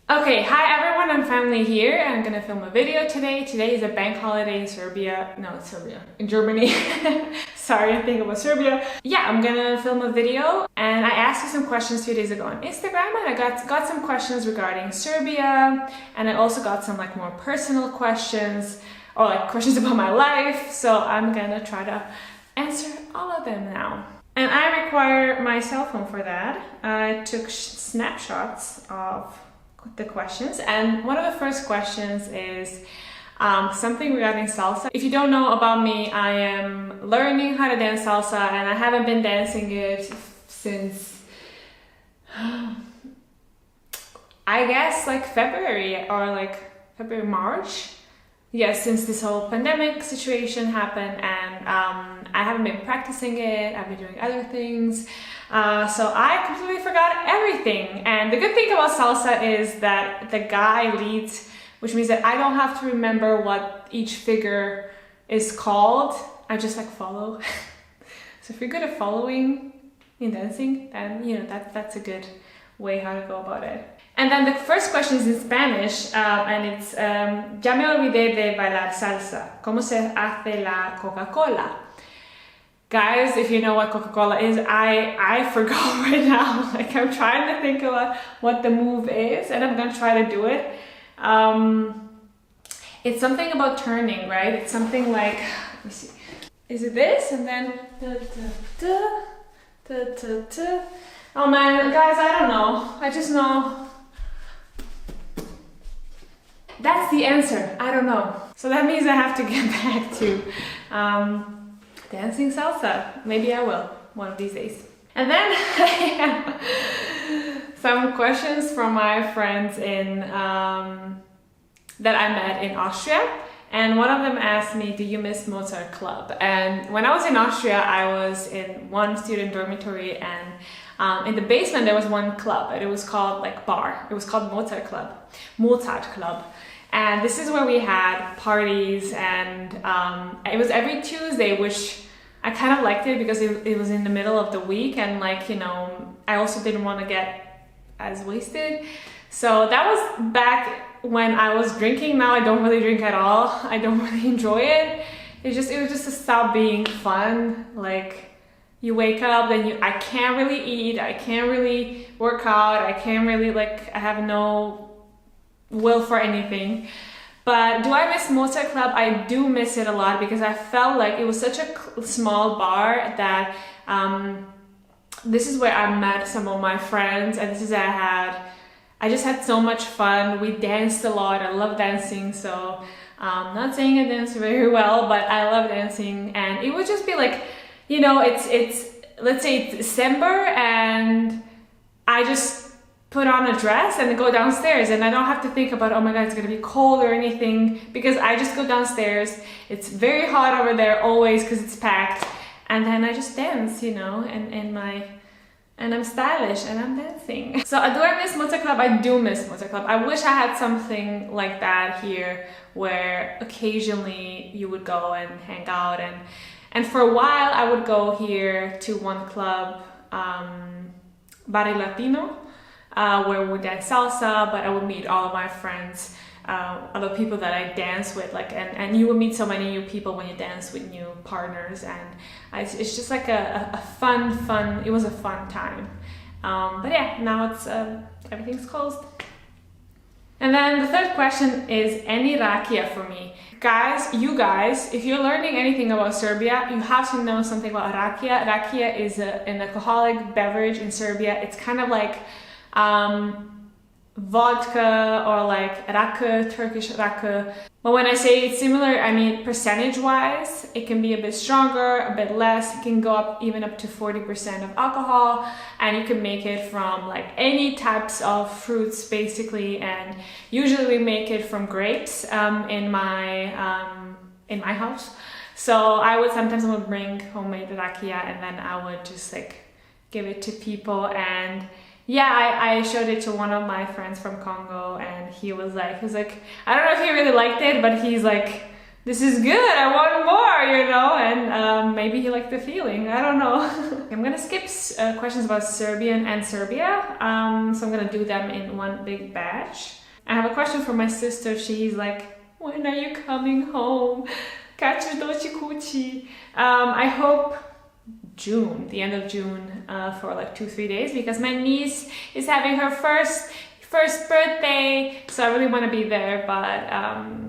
Okay, hi everyone, I'm finally here. I'm gonna film a video today. Today is a bank holiday in Serbia. No, it's Serbia. In Germany. Sorry, I think it was Serbia. Yeah, I'm gonna film a video and I asked you some questions 2 days ago on Instagram and I got some questions regarding Serbia and I also got some like more personal questions or like questions about my life. So I'm gonna try to answer all of them now. And I require my cell phone for that. I took snapshots of the questions, and one of the first questions is something regarding salsa. If you don't know about me, I am learning how to dance salsa and I haven't been dancing it since I guess like February or like February, March. Yes, since this whole pandemic situation happened, and I haven't been practicing it. I've been doing other things, so I completely forgot everything. And the good thing about salsa is that the guy leads, which means that I don't have to remember what each figure is called. I just like follow. So if you're good at following in dancing, then you know that's a good way how to go about it. And then the first question is in Spanish, and it's ya me olvidé de bailar salsa. ¿Cómo se hace la Coca-Cola? Guys, if you know what Coca-Cola is, I forgot right now. Like I'm trying to think about what the move is, and I'm gonna try to do it. It's something about turning, right? It's something like, let me see. Is it this? And then oh man, guys, I don't know. I just know. That's the answer. I don't know. So that means I have to get back to dancing salsa. Maybe I will one of these days. And then I have some questions from my friends in that I met in Austria. And one of them asked me, do you miss Mozart Club? And when I was in Austria, I was in one student dormitory, and in the basement there was one club, and it was called like bar. It was called Mozart Club. And this is where we had parties, and it was every Tuesday, which I kind of liked it because it was in the middle of the week, and like, you know, I also didn't want to get as wasted. So that was back when I was drinking. Now I don't really drink at all. I don't really enjoy it. It was just to stop being fun. Like you wake up, then I can't really eat, I can't really work out, I can't really like, I have no will for anything. But do I miss Mozart Club? I do miss it a lot because I felt like it was such a small bar that this is where I met some of my friends, and this is I just had so much fun. We danced a lot. I love dancing, so not saying I dance very well, but I love dancing. And it would just be like, you know, it's let's say it's December and I just put on a dress and go downstairs, and I don't have to think about, oh my god, it's gonna be cold or anything, because I just go downstairs. It's very hot over there always because it's packed, and then I just dance, you know, and I'm stylish and I'm dancing. So do I miss Mozart Club? I do miss Mozart Club. I wish I had something like that here where occasionally you would go and hang out, and for a while I would go here to one club, Barrio Latino, where we would dance salsa, but I would meet all of my friends, other people that I dance with, like, and you will meet so many new people when you dance with new partners, and it's just like a fun, it was a fun time. But yeah, now it's, everything's closed. And then the third question is, any Rakija for me? Guys, if you're learning anything about Serbia, you have to know something about Rakija. Rakija is an alcoholic beverage in Serbia. It's kind of like vodka or like rakı, Turkish rakı. But when I say it's similar, I mean percentage wise, it can be a bit stronger, a bit less. It can go up even up to 40% of alcohol, and you can make it from like any types of fruits basically, and usually we make it from grapes in my house. So I would sometimes bring homemade rakija, and then I would just like give it to people. And yeah, I showed it to one of my friends from Congo, and he was like, I don't know if he really liked it, but he's like, this is good, I want more, you know, and maybe he liked the feeling, I don't know. I'm gonna skip questions about Serbian and Serbia, so I'm gonna do them in one big batch. I have a question from my sister. She's like, when are you coming home? Kad ćeš doći kući? I hope June, the end of June, for like 2-3 days, because my niece is having her first birthday, so I really want to be there, but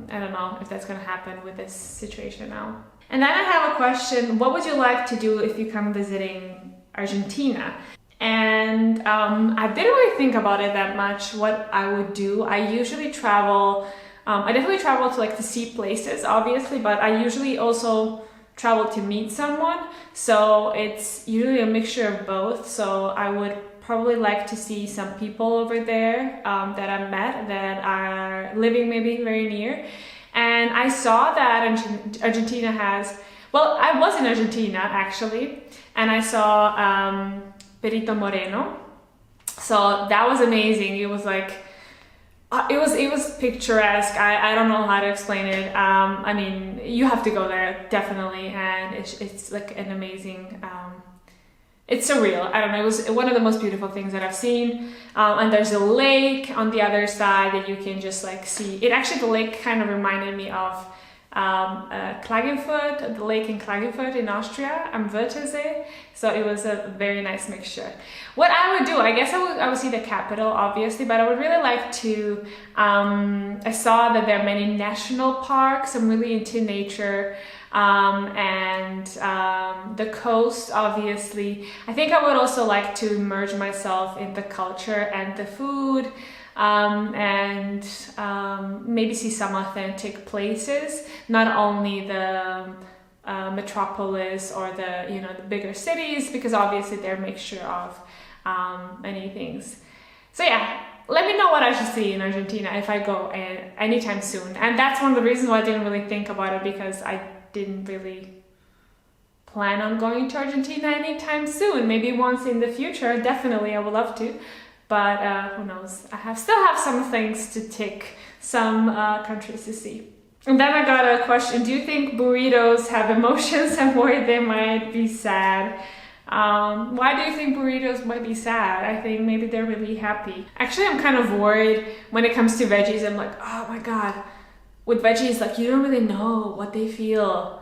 I don't know if that's gonna happen with this situation now. And then I have a question: what would you like to do if you come visiting Argentina? And I didn't really think about it that much, what I would do. I usually travel, I definitely travel to like to see places, obviously, but I usually also travel to meet someone, so it's usually a mixture of both. So I would probably like to see some people over there that I met that are living maybe very near. And I saw that Argentina has, well, I was in Argentina actually, and I saw Perito Moreno, so that was amazing. It was like it was picturesque. I don't know how to explain it. I mean, you have to go there definitely, and it's like an amazing, it's surreal. I don't know, it was one of the most beautiful things that I've seen. And there's a lake on the other side that you can just like see. It actually, the lake kind of reminded me of Klagenfurt, the lake in Klagenfurt in Austria, am Wörthersee. So it was a very nice mixture. What I would do, I guess I would see the capital, obviously, but I would really like to, I saw that there are many national parks. I'm really into nature, and the coast, obviously. I think I would also like to immerse myself in the culture and the food. And maybe see some authentic places, not only the metropolis or the the bigger cities, because obviously they're a mixture of many things. So yeah, let me know what I should see in Argentina if I go anytime soon. And that's one of the reasons why I didn't really think about it, because I didn't really plan on going to Argentina anytime soon. Maybe once in the future, definitely, I would love to. But who knows? I still have some things to tick, some countries to see. And then I got a question: do you think burritos have emotions and worry they might be sad? Why do you think burritos might be sad? I think maybe they're really happy. Actually, I'm kind of worried when it comes to veggies. I'm like, oh my god, with veggies, like you don't really know what they feel.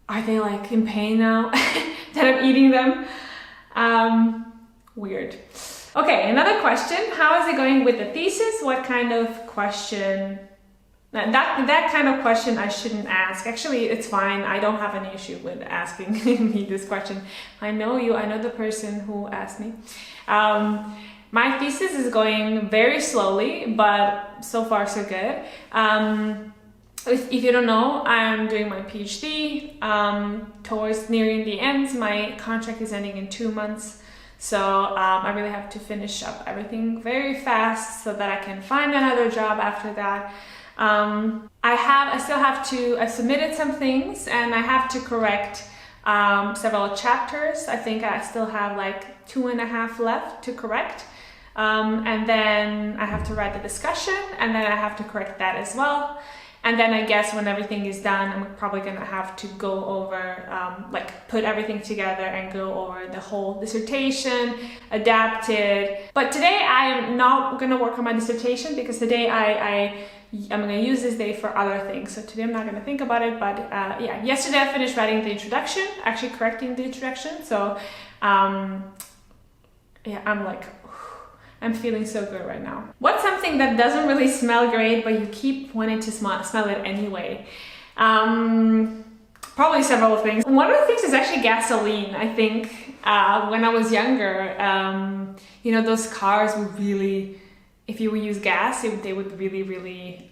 Are they like in pain now that I'm eating them? Weird. Okay, another question. How is it going with the thesis? What kind of question? That kind of question I shouldn't ask. Actually, it's fine. I don't have an issue with asking me this question. I know you. I know the person who asked me. My thesis is going very slowly, but so far so good. If you don't know, I'm doing my PhD. Towards nearing the end, my contract is ending in 2 months. So I really have to finish up everything very fast so that I can find another job after that. I've submitted some things and I have to correct several chapters. I think I still have like 2.5 left to correct. And then I have to write the discussion, and then I have to correct that as well. And then I guess when everything is done, I'm probably gonna have to go over, put everything together and go over the whole dissertation, adapt it. But today I am not gonna work on my dissertation, because today I'm gonna use this day for other things. So today I'm not gonna think about it, but yeah, yesterday I finished writing the introduction, actually correcting the introduction. So yeah, I'm feeling so good right now. What's something that doesn't really smell great, but you keep wanting to smell it anyway? Probably several things. One of the things is actually gasoline. I think when I was younger, those cars would really, if you would use gas, they would really, really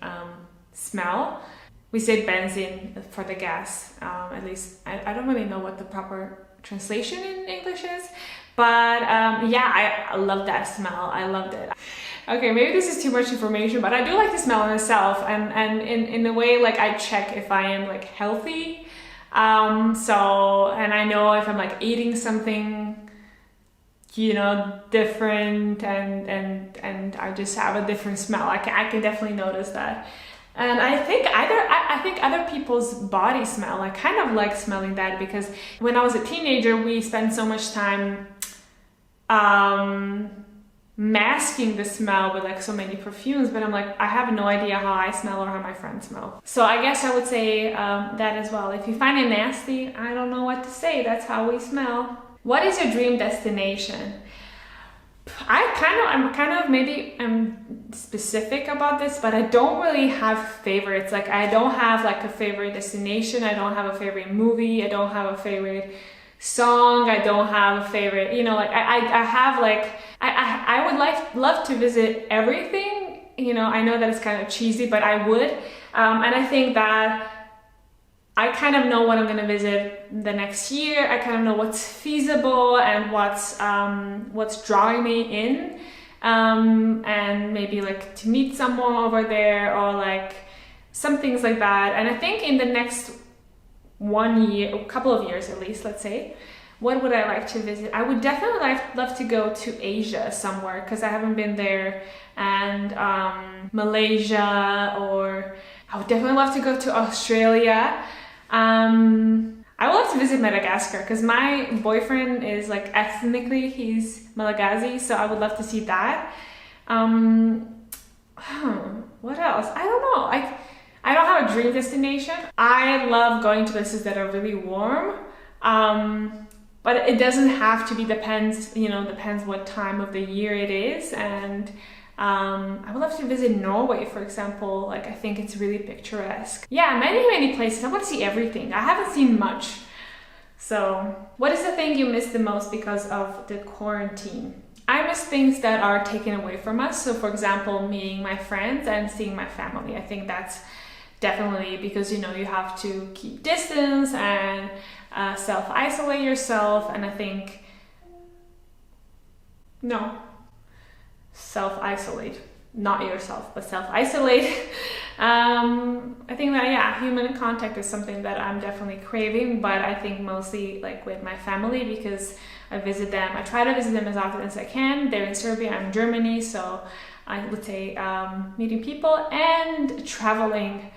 smell. We say benzene for the gas, at least. I don't really know what the proper translation in English is. But yeah, I love that smell. I loved it. Okay, maybe this is too much information, but I do like the smell in itself, and in a way, like I check if I am like healthy. And I know if I'm like eating something, different, and I just have a different smell. I can definitely notice that. And I think other people's body smell, I kind of like smelling that, because when I was a teenager, we spent so much time masking the smell with like so many perfumes, but I'm like, I have no idea how I smell or how my friends smell. So I guess I would say that as well. If you find it nasty, I don't know what to say. That's how we smell. What is your dream destination? I'm specific about this, but I don't really have favorites. Like, I don't have like a favorite destination. I don't have a favorite movie. I don't have a favorite song. I don't have a favorite, you know, like I have like, I would love to visit everything. You know, I know that it's kind of cheesy, but I would. And I think that I kind of know what I'm going to visit the next year. I kind of know what's feasible and what's drawing me in. And maybe like to meet someone over there, or like some things like that. And I think in the next 1 year, a couple of years at least, let's say, what would I like to visit? I would definitely love to go to Asia somewhere, because I haven't been there, and Malaysia, or I would definitely love to go to Australia. I would love to visit Madagascar, because my boyfriend is like ethnically, he's Malagasy, so I would love to see that. What else? I don't know. I don't have a dream destination. I love going to places that are really warm, but it doesn't have to be, depends what time of the year it is. And I would love to visit Norway, for example. Like, I think it's really picturesque. Yeah, many places. I want to see everything. I haven't seen much. So, what is the thing you miss the most because of the quarantine? I miss things that are taken away from us. So, for example, meeting my friends and seeing my family. I think that's definitely, because, you know, you have to keep distance and self-isolate yourself. And I think, self-isolate, not yourself, but self-isolate. I think that, yeah, human contact is something that I'm definitely craving, but I think mostly like with my family, because I visit them. I try to visit them as often as I can. They're in Serbia, I'm in Germany, so I would say meeting people and traveling.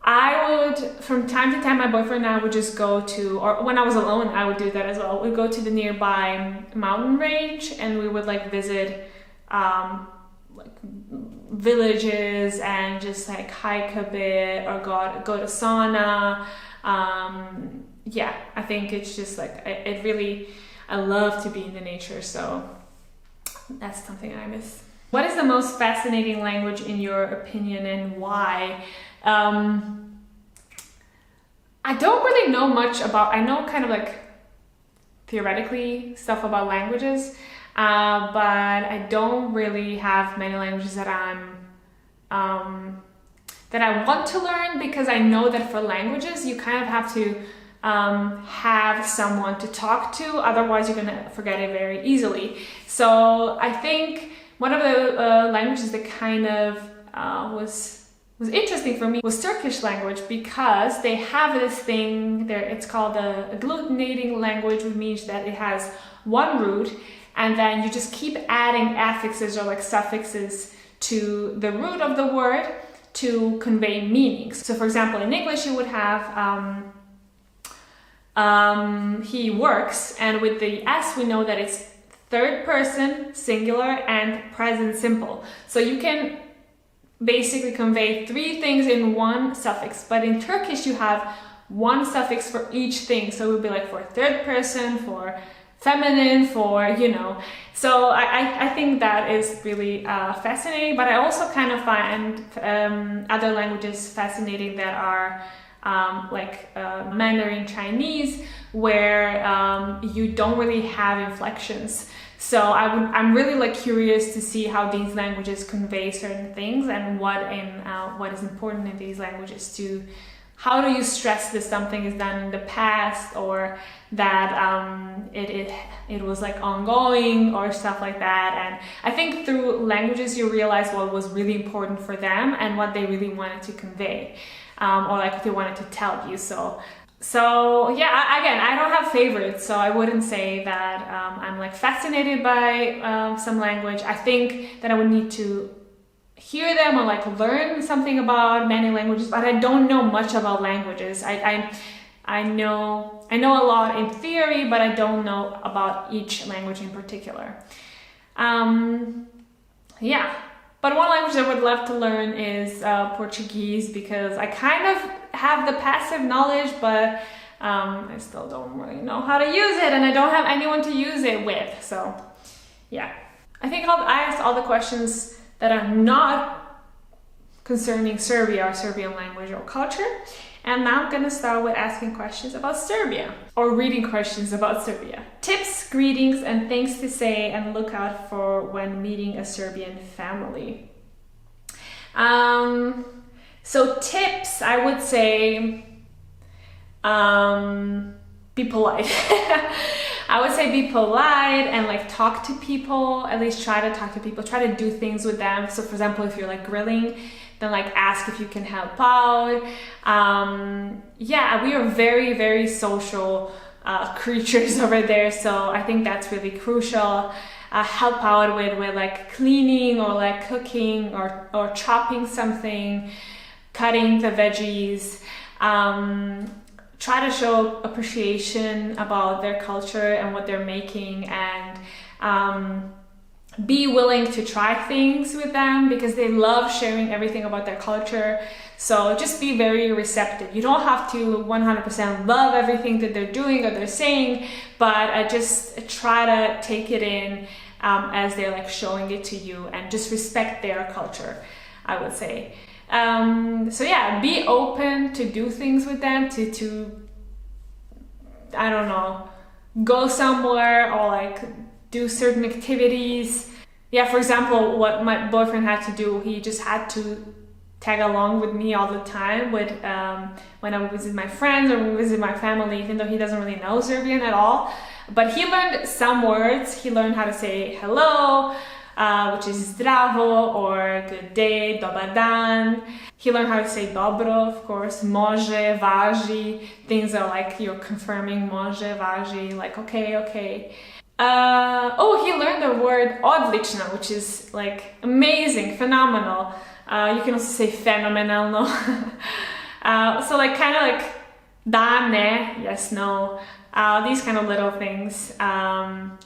I would, from time to time, my boyfriend and I would just go to, or when I was alone, I would do that as well. We'd go to the nearby mountain range, and we would like visit like villages and just like hike a bit, or go to sauna. Yeah, I think it's just like, I love to be in the nature, so that's something I miss. What is the most fascinating language in your opinion, and why? I don't really know much about, I know kind of like theoretically stuff about languages, but I don't really have many languages that that I want to learn, because I know that for languages you kind of have to have someone to talk to, otherwise you're gonna forget it very easily. So I think one of the languages that kind of was interesting for me was Turkish language, because they have this thing there, it's called a agglutinating language, which means that it has one root, and then you just keep adding affixes or like suffixes to the root of the word to convey meanings. So for example, in English you would have he works, and with the S we know that it's third person singular and present simple. So you can basically convey three things in one suffix, but in Turkish you have one suffix for each thing. So it would be like for third person, for feminine, for, you know. So I think that is really fascinating, but I also kind of find other languages fascinating that are like Mandarin Chinese, where you don't really have inflections. So I'm really like curious to see how these languages convey certain things, and what is important in these languages to, how do you stress that something is done in the past, or that it was like ongoing, or stuff like that. And I think through languages you realize what was really important for them and what they really wanted to convey, or like they wanted to tell you. So yeah, again, I don't have favorites, so I wouldn't say that I'm like fascinated by some language. I think that I would need to hear them or like learn something about many languages, but I don't know much about languages. I know a lot in theory, but I don't know about each language in particular. Yeah, but one language I would love to learn is Portuguese, because I kind of have the passive knowledge, but I still don't really know how to use it, and I don't have anyone to use it with. So yeah, I think I asked all the questions that are not concerning Serbia or Serbian language or culture. And now I'm gonna start with asking questions about Serbia, or reading questions about Serbia. Tips, greetings, and things to say and look out for when meeting a Serbian family. So tips, I would say, be polite. I would say be polite and like talk to people, at least try to talk to people, try to do things with them. So for example, if you're like grilling, then like ask if you can help out. Yeah, we are very, very social creatures over there, so I think that's really crucial. Help out with like cleaning or like cooking or chopping something, cutting the veggies. Try to show appreciation about their culture and what they're making, and be willing to try things with them, because they love sharing everything about their culture. So just be very receptive. You don't have to 100% love everything that they're doing or they're saying, but just try to take it in as they're like showing it to you, and just respect their culture, I would say. So yeah, be open to do things with them, to I don't know, go somewhere or like do certain activities. Yeah, for example, what my boyfriend had to do, he just had to tag along with me all the time with when I would visit my friends or visit my family, even though he doesn't really know Serbian at all. But he learned some words. He learned how to say hello, which is zdravo, or good day, dobar dan. He learned how to say dobro, of course, može, važi. Things are like you're confirming može, važi, like okay. He learned the word odlično, which is like amazing, phenomenal. You can also say fenomenalno. So like kind of like da, ne, yes, no. These kind of little things.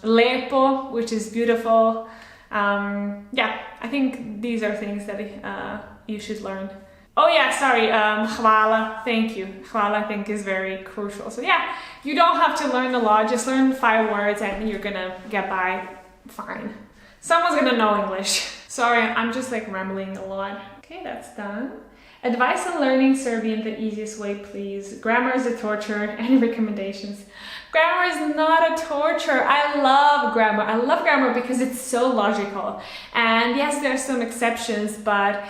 Lepo, which is beautiful. Yeah, I think these are things that you should learn. Oh yeah, sorry, hvala, thank you. Hvala, I think, is very crucial. So yeah, you don't have to learn a lot, just learn 5 words and you're gonna get by fine. Someone's gonna know English. Sorry, I'm just like rambling a lot. Okay, that's done. Advice on learning Serbian the easiest way, please. Grammar is a torture. Any recommendations? Grammar is not a torture. I love grammar. I love grammar because it's so logical. And yes, there are some exceptions, but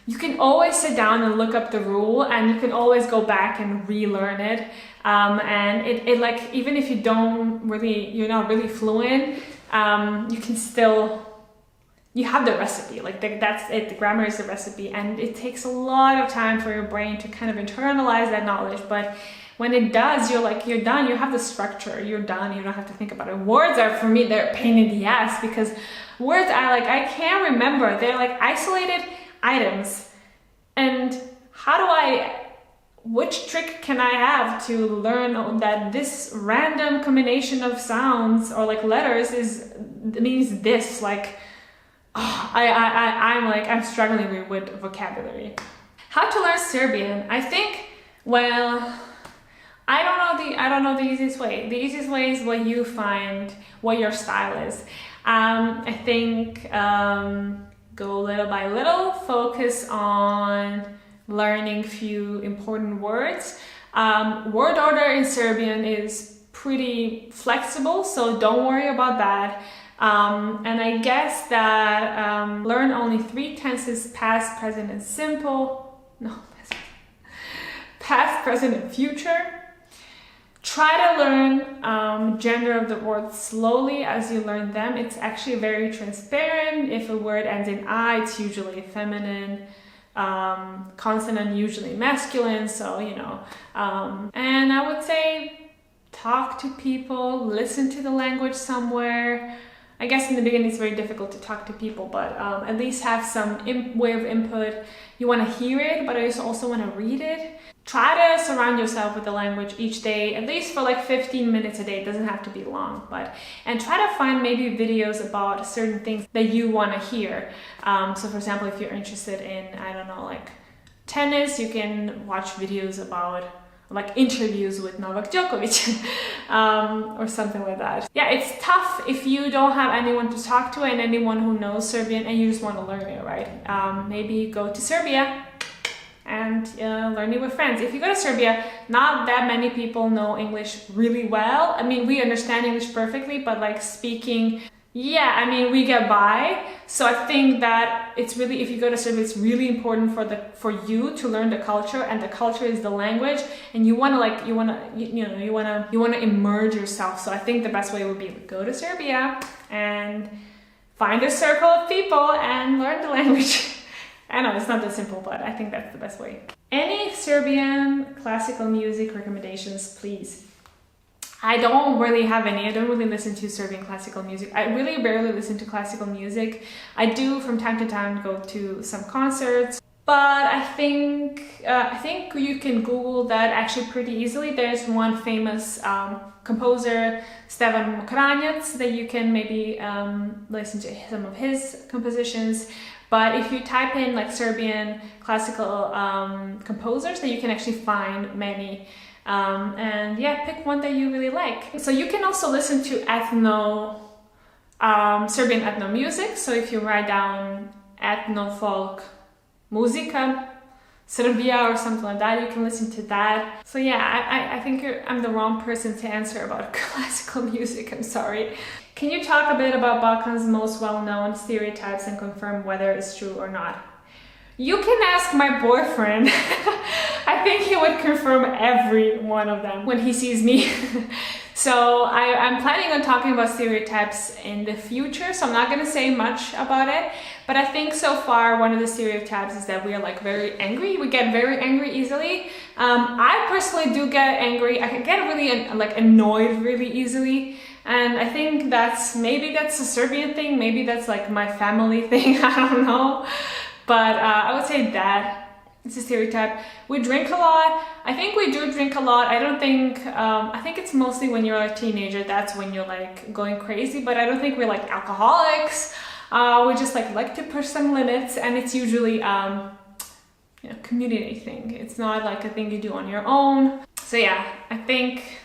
you can always sit down and look up the rule, and you can always go back and relearn it. And it like, even if you're not really fluent, you can still, you have the recipe, like that's it. The grammar is the recipe, and it takes a lot of time for your brain to kind of internalize that knowledge. But when it does, you're done. You have the structure. You're done. You don't have to think about it. Words are, for me, they're a pain in the ass, because words I can't remember. They're like isolated items, and which trick can I have to learn that this random combination of sounds or like letters means this? Like, I'm struggling with vocabulary. How to learn Serbian? I think, well, I don't know the easiest way. The easiest way is what you find, what your style is. I think go little by little, focus on learning few important words. Word order in Serbian is pretty flexible, so don't worry about that. And I guess that learn only 3 tenses: past, present, and simple. No, past, present, and future. Try to learn gender of the words slowly as you learn them. It's actually very transparent. If a word ends in I, it's usually feminine. Consonant usually masculine, so you know. And I would say talk to people, listen to the language somewhere. I guess in the beginning it's very difficult to talk to people, but at least have some way of input. You want to hear it, but you also want to read it. Try to surround yourself with the language each day, at least for like 15 minutes a day. It doesn't have to be long, and try to find maybe videos about certain things that you want to hear. So for example, if you're interested in, I don't know, like tennis, you can watch videos about like interviews with Novak Djokovic or something like that. Yeah, it's tough if you don't have anyone to talk to and anyone who knows Serbian and you just want to learn it, right? Maybe go to Serbia and learn it with friends. If you go to Serbia, not that many people know English really well. I mean, we understand English perfectly, but like speaking, yeah, I mean, we get by. So I think that it's really, if you go to Serbia, it's really important for you to learn the culture, and the culture is the language, and you want to immerse yourself. So I think the best way would be go to Serbia and find a circle of people and learn the language. I know it's not that simple, but I think that's the best way. Any Serbian classical music recommendations, please? I don't really have any. I don't really listen to Serbian classical music. I really rarely listen to classical music. I do from time to time go to some concerts, but I think you can Google that actually pretty easily. There's one famous composer, Stevan Mokranjac, that you can maybe listen to some of his compositions. But if you type in like Serbian classical composers, then you can actually find many. And yeah, pick one that you really like. So you can also listen to Serbian ethno music. So if you write down ethno folk muzika, Serbia or something like that, you can listen to that. So yeah, I think I'm the wrong person to answer about classical music, I'm sorry. Can you talk a bit about Balkan's most well-known stereotypes and confirm whether it's true or not? You can ask my boyfriend. I think he would confirm every one of them when he sees me. So I'm planning on talking about stereotypes in the future, so I'm not going to say much about it. But I think so far one of the stereotypes is that we are like very angry. We get very angry easily. I personally do get angry. I can get really annoyed really easily. And I think maybe that's a Serbian thing. Maybe that's like my family thing. I don't know. But I would say that it's a stereotype. We drink a lot. I think we do drink a lot. I think it's mostly when you're a teenager, that's when you're like going crazy, but I don't think we're like alcoholics. We just like to push some limits, and it's usually community thing. It's not like a thing you do on your own. So yeah, I think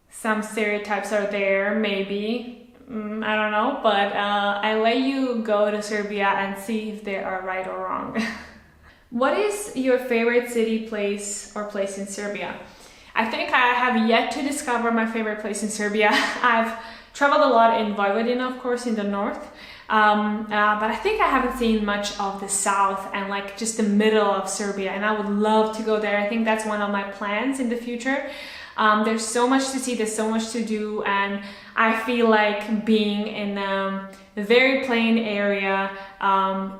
some stereotypes are there, maybe. I don't know, but I let you go to Serbia and see if they are right or wrong. What is your favorite city, place, or place in Serbia? I think I have yet to discover my favorite place in Serbia. I've traveled a lot in Vojvodina, of course, in the north, but I think I haven't seen much of the south and like just the middle of Serbia, and I would love to go there. I think that's one of my plans in the future. There's so much to see, there's so much to do, and I feel like being in a very plain area,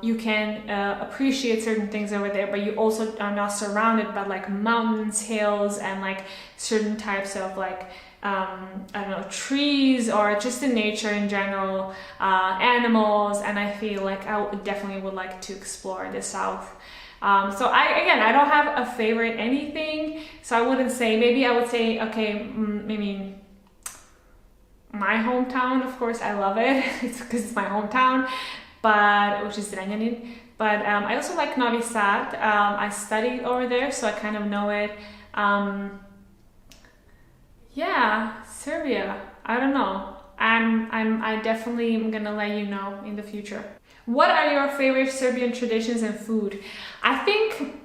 you can appreciate certain things over there, but you also are not surrounded by like mountains, hills, and like certain types of like I don't know, trees, or just the nature in general, animals, and I feel like I definitely would like to explore the south. So I don't have a favorite anything, so I wouldn't say, maybe I would say, okay, maybe my hometown, of course, I love it, it's because it's my hometown, which is Zrenjanin, but I also like Novi Sad. I studied over there, so I kind of know it. Yeah, Serbia, I don't know. I definitely am gonna let you know in the future. What are your favorite Serbian traditions and food? I think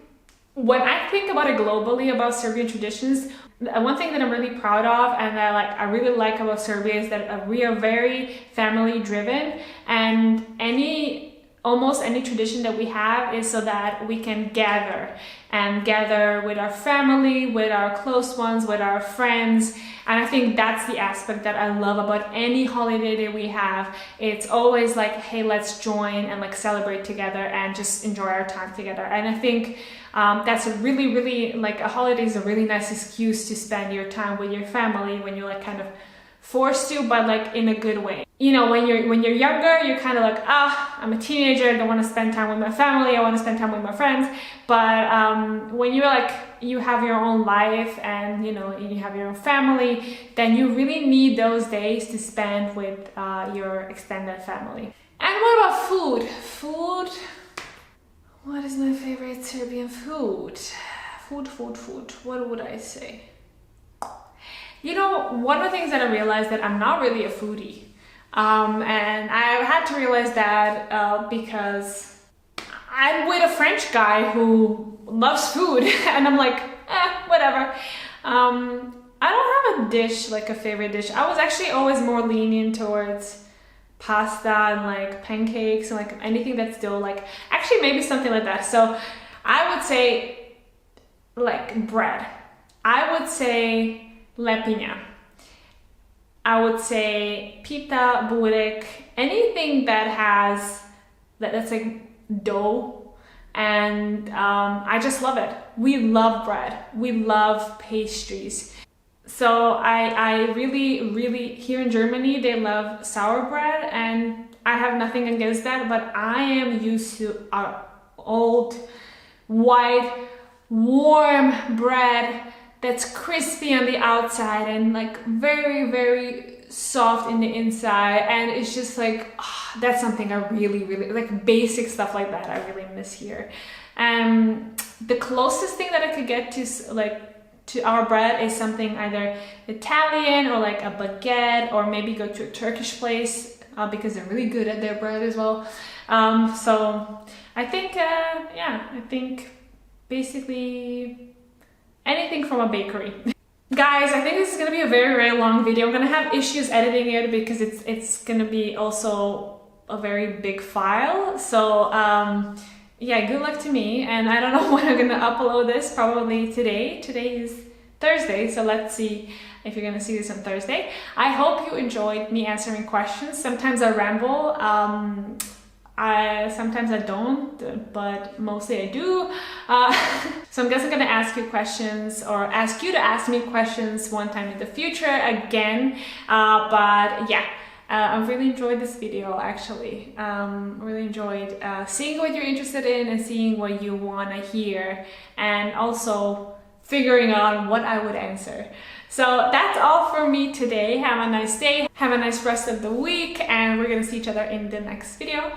when I think about it globally about Serbian traditions, one thing that I'm really proud of and that I really like about Serbia is that we are very family driven, and almost any tradition that we have is so that we can gather with our family, with our close ones, with our friends. And I think that's the aspect that I love about any holiday that we have. It's always like, hey, let's join and like celebrate together and just enjoy our time together. And I think that's a really, really, like, a holiday is a really nice excuse to spend your time with your family when you're like kind of forced to, but like in a good way. you know, when you're younger, you're kind of like, I'm a teenager, I don't want to spend time with my family, I want to spend time with my friends. But when you're like, you have your own life and, you know, you have your own family, then you really need those days to spend with your extended family. And what about food? Food, what is my favorite Serbian food? Food. What would I say? You know, one of the things that I realized that I'm not really a foodie. And I had to realize that because I'm with a French guy who loves food and I'm like, whatever. I don't have a dish, like a favorite dish. I was actually always more lenient towards pasta and like pancakes and like anything that's still like, actually maybe something like that. So I would say like bread. I would say lepinja. I would say pita, burek, anything that has, that's like dough, and I just love it. We love bread. We love pastries. So I really, here in Germany, they love sour bread, and I have nothing against that, but I am used to our old, white, warm bread that's crispy on the outside and like very, very soft in the inside. And it's just like, that's something I really, like basic stuff like that I really miss here. The closest thing that I could get to like to our bread is something either Italian or like a baguette, or maybe go to a Turkish place because they're really good at their bread as well. So I think, yeah, I think basically anything from a bakery. Guys, I think this is gonna be a very, very long video. I'm gonna have issues editing it because it's gonna be also a very big file. So yeah, good luck to me. And I don't know when I'm gonna upload this, probably today. Today is Thursday, so let's see if you're gonna see this on Thursday. I hope you enjoyed me answering questions. Sometimes I ramble. Sometimes I don't, but mostly I do. So I'm guessing I'm gonna ask you questions, or ask you to ask me questions one time in the future again. But yeah, I really enjoyed this video actually. Really enjoyed seeing what you're interested in and seeing what you wanna hear, and also figuring out what I would answer. So that's all for me today. Have a nice day, have a nice rest of the week, and we're gonna see each other in the next video.